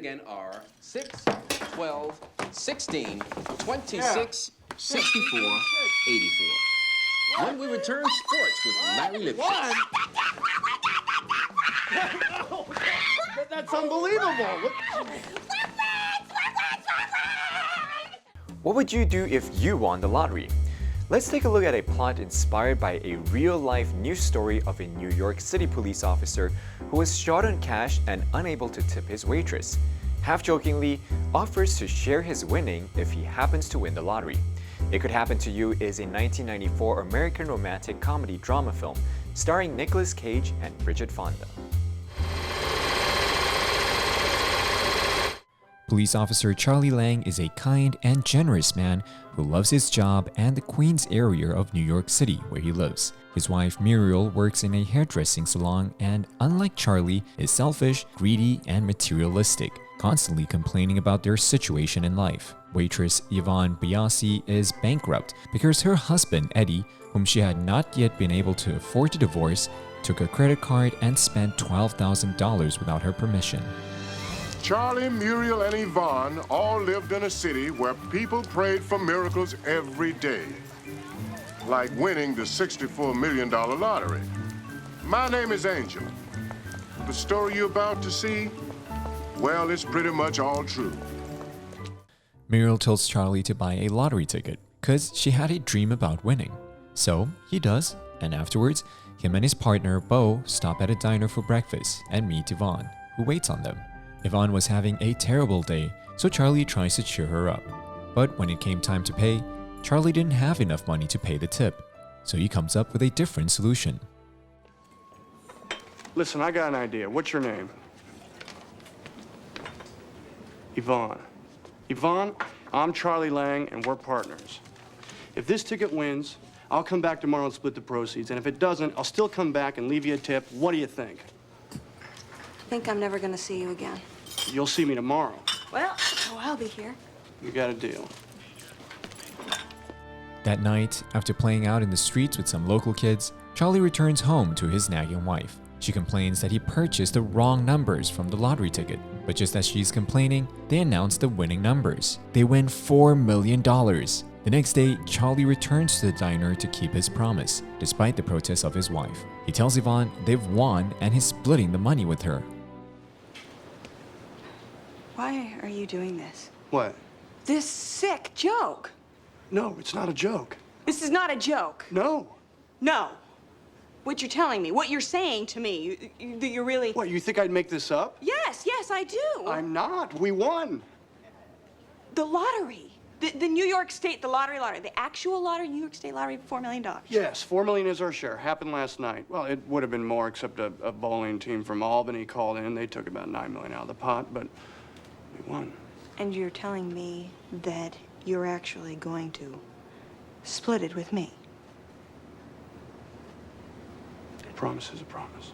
again are 6, 12, 16, 26, 64, 84. When we return, sports with Larry Lipschitz. That's unbelievable. What would you do if you won the lottery? Let's take a look at a plot inspired by a real-life news story of a New York City police officer who was short on cash and unable to tip his waitress. Half-jokingly, offers to share his winning if he happens to win the lottery. It Could Happen to You is a 1994 American romantic comedy drama film starring Nicolas Cage and Bridget Fonda. Police officer Charlie Lang is a kind and generous man who loves his job and the Queens area of New York City where he lives. His wife Muriel works in a hairdressing salon and, unlike Charlie, is selfish, greedy, and materialistic, constantly complaining about their situation in life. Waitress Yvonne Biasi is bankrupt because her husband Eddie, whom she had not yet been able to afford to divorce, took a credit card and spent $12,000 without her permission. Charlie, Muriel, and Yvonne all lived in a city where people prayed for miracles every day, like winning the $64 million lottery. My name is Angel. The story you're about to see, well, it's pretty much all true. Muriel tells Charlie to buy a lottery ticket because she had a dream about winning. So he does, and afterwards, him and his partner, Beau, stop at a diner for breakfast and meet Yvonne, who waits on them. Yvonne was having a terrible day, so Charlie tries to cheer her up. But when it came time to pay, Charlie didn't have enough money to pay the tip, so he comes up with a different solution. Listen, I got an idea. What's your name? Yvonne. Yvonne, I'm Charlie Lang, and we're partners. If this ticket wins, I'll come back tomorrow and split the proceeds, and if it doesn't, I'll still come back and leave you a tip. What do you think? I think I'm never gonna see you again. You'll see me tomorrow. Well, I'll be here. You got a deal. That night, after playing out in the streets with some local kids, Charlie returns home to his nagging wife. She complains that he purchased the wrong numbers from the lottery ticket. But just as she's complaining, they announce the winning numbers. They win $4 million. The next day, Charlie returns to the diner to keep his promise, despite the protests of his wife. He tells Yvonne they've won and he's splitting the money with her. Why are you doing this? What? This sick joke. No, it's not a joke. This is not a joke. No. No. What you're telling me, what you're saying to me, you're really... What, you think I'd make this up? Yes, I do. I'm not. We won. The lottery. The New York State, the lottery, the actual lottery, New York State lottery, $4 million. Yes, $4 million is our share. Happened last night. Well, it would have been more, except a bowling team from Albany called in. They took about $9 million out of the pot, but we won. And you're telling me that you're actually going to split it with me? A promise is a promise.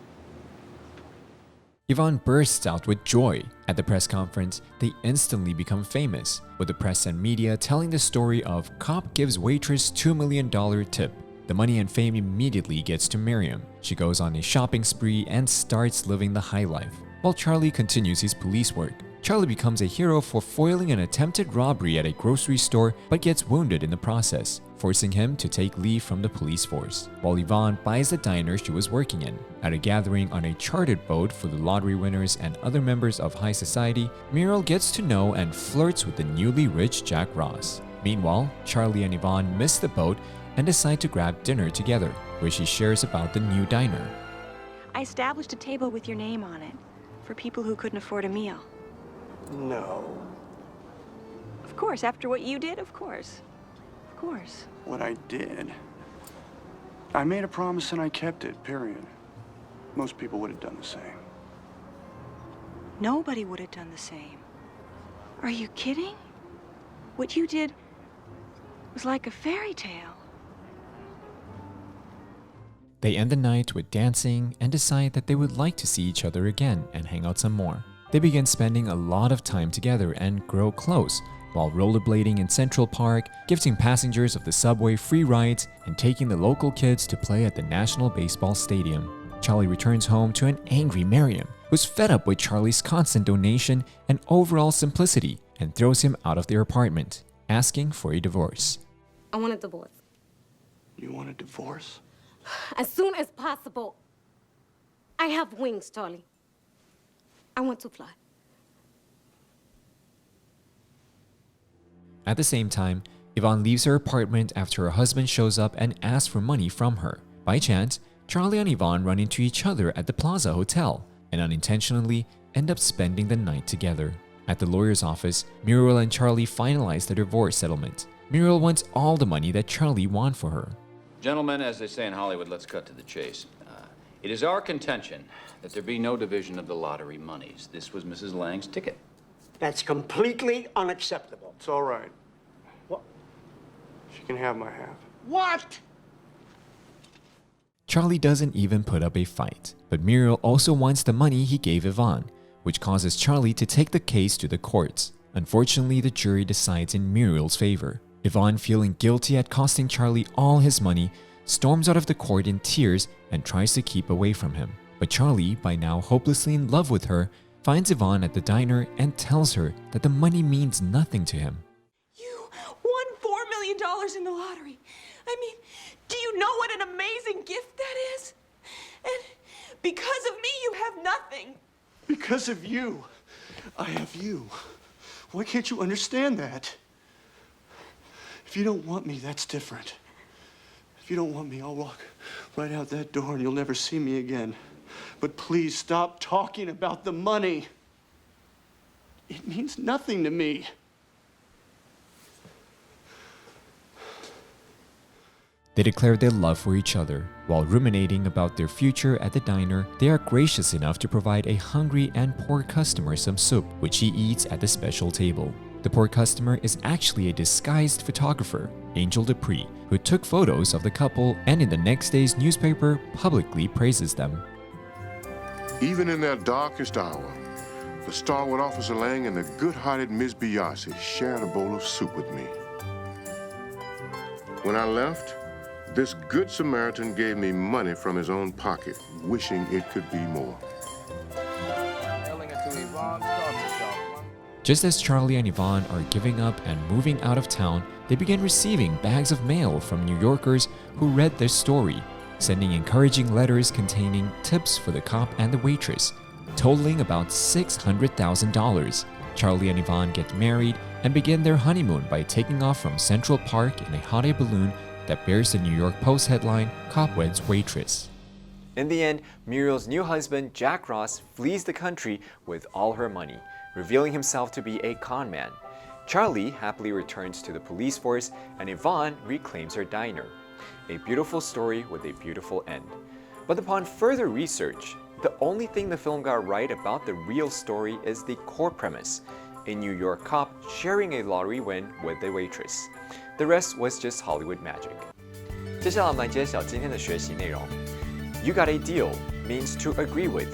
Yvonne bursts out with joy. At the press conference, they instantly become famous, with the press and media telling the story of cop gives waitress $2 million tip. The money and fame immediately gets to Miriam. She goes on a shopping spree and starts living the high life, while Charlie continues his police work. Charlie becomes a hero for foiling an attempted robbery at a grocery store but gets wounded in the process, forcing him to take leave from the police force, while Yvonne buys the diner she was working in. At a gathering on a chartered boat for the lottery winners and other members of high society, Muriel gets to know and flirts with the newly rich Jack Ross. Meanwhile, Charlie and Yvonne miss the boat and decide to grab dinner together, where she shares about the new diner. I established a table with your name on it for people who couldn't afford a meal. No. Of course, after what you did, of course. Of course. What I did? I made a promise and I kept it, period. Most people would have done the same. Nobody would have done the same. Are you kidding? What you did was like a fairy tale. They end the night with dancing and decide that they would like to see each other again and hang out some more. They begin spending a lot of time together and grow close, while rollerblading in Central Park, gifting passengers of the subway free rides, and taking the local kids to play at the National Baseball Stadium. Charlie returns home to an angry Miriam, who's fed up with Charlie's constant donation and overall simplicity, and throws him out of their apartment, asking for a divorce. I want a divorce. You want a divorce? As soon as possible. I have wings, Charlie. I want to fly. At the same time, Yvonne leaves her apartment after her husband shows up and asks for money from her. By chance, Charlie and Yvonne run into each other at the Plaza Hotel and unintentionally end up spending the night together. At the lawyer's office, Muriel and Charlie finalize the divorce settlement. Muriel wants all the money that Charlie wants for her. Gentlemen, as they say in Hollywood, let's cut to the chase. It is our contention that there be no division of the lottery monies. This was Mrs. Lang's ticket. That's completely unacceptable. It's all right. What? She can have my half. What? Charlie doesn't even put up a fight, but Muriel also wants the money he gave Yvonne, which causes Charlie to take the case to the courts. Unfortunately, the jury decides in Muriel's favor. Yvonne, feeling guilty at costing Charlie all his money, storms out of the court in tears and tries to keep away from him. But Charlie, by now hopelessly in love with her, finds Yvonne at the diner and tells her that the money means nothing to him. You won $4 million in the lottery. I mean, do you know what an amazing gift that is? And because of me, you have nothing. Because of you, I have you. Why can't you understand that? If you don't want me, that's different. If you don't want me, I'll walk right out that door and you'll never see me again. But please stop talking about the money. It means nothing to me. They declare their love for each other. While ruminating about their future at the diner, they are gracious enough to provide a hungry and poor customer some soup, which he eats at the special table. The poor customer is actually a disguised photographer, Angel Dupree, who took photos of the couple and in the next day's newspaper publicly praises them. Even in their darkest hour, the stalwart Officer Lang and the good-hearted Miss Biasi shared a bowl of soup with me. When I left, this good Samaritan gave me money from his own pocket, wishing it could be more. Just as Charlie and Yvonne are giving up and moving out of town, they begin receiving bags of mail from New Yorkers who read their story, sending encouraging letters containing tips for the cop and the waitress, totaling about $600,000. Charlie and Yvonne get married and begin their honeymoon by taking off from Central Park in a hot air balloon that bears the New York Post headline, "Cop Weds Waitress." In the end, Muriel's new husband, Jack Ross, flees the country with all her money, revealing himself to be a con man. Charlie happily returns to the police force, and Yvonne reclaims her diner. A beautiful story with a beautiful end. But upon further research, the only thing the film got right about the real story is the core premise: a New York cop sharing a lottery win with a waitress. The rest was just Hollywood magic. 接下来我们来揭晓今天的学习内容。You got a deal means to agree with.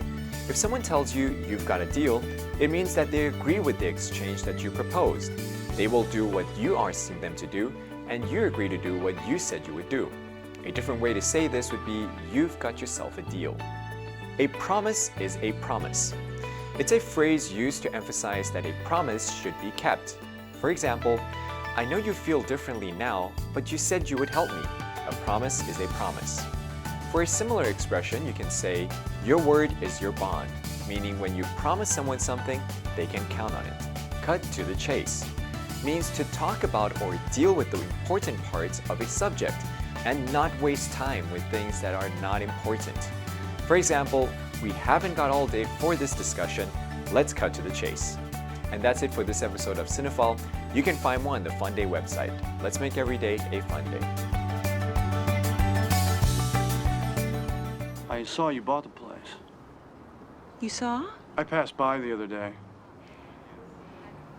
If someone tells you you've got a deal, it means that they agree with the exchange that you proposed. They will do what you are asking them to do, and you agree to do what you said you would do. A different way to say this would be, you've got yourself a deal. A promise is a promise. It's a phrase used to emphasize that a promise should be kept. For example, I know you feel differently now, but you said you would help me. A promise is a promise. For a similar expression, you can say, your word is your bond, meaning when you promise someone something, they can count on it. Cut to the chase means to talk about or deal with the important parts of a subject and not waste time with things that are not important. For example, we haven't got all day for this discussion. Let's cut to the chase. And that's it for this episode of Cinephile. You can find more on the Funday website. Let's make every day a fun day. I saw you bought the place. You saw? I passed by the other day.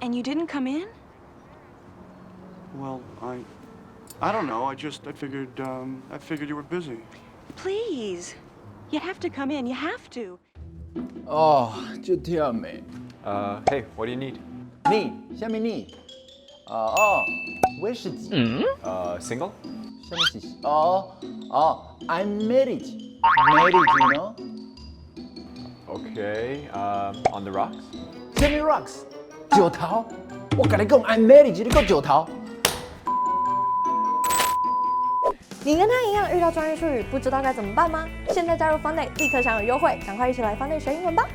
And you didn't come in? Well, I don't know. I figured you were busy. Please. You have to come in. You have to. Hey, what do you need? 你，什么你？威士忌。Single? 什么是？I'm married. Married, you know? Okay. On the rocks? Semi rocks. 石头。我跟你讲 ，I'm married，你讲石头。你跟他一样遇到专业术语不知道该怎么办吗？现在加入 Funday， 立刻享有优惠，赶快一起来 Funday 学英文吧！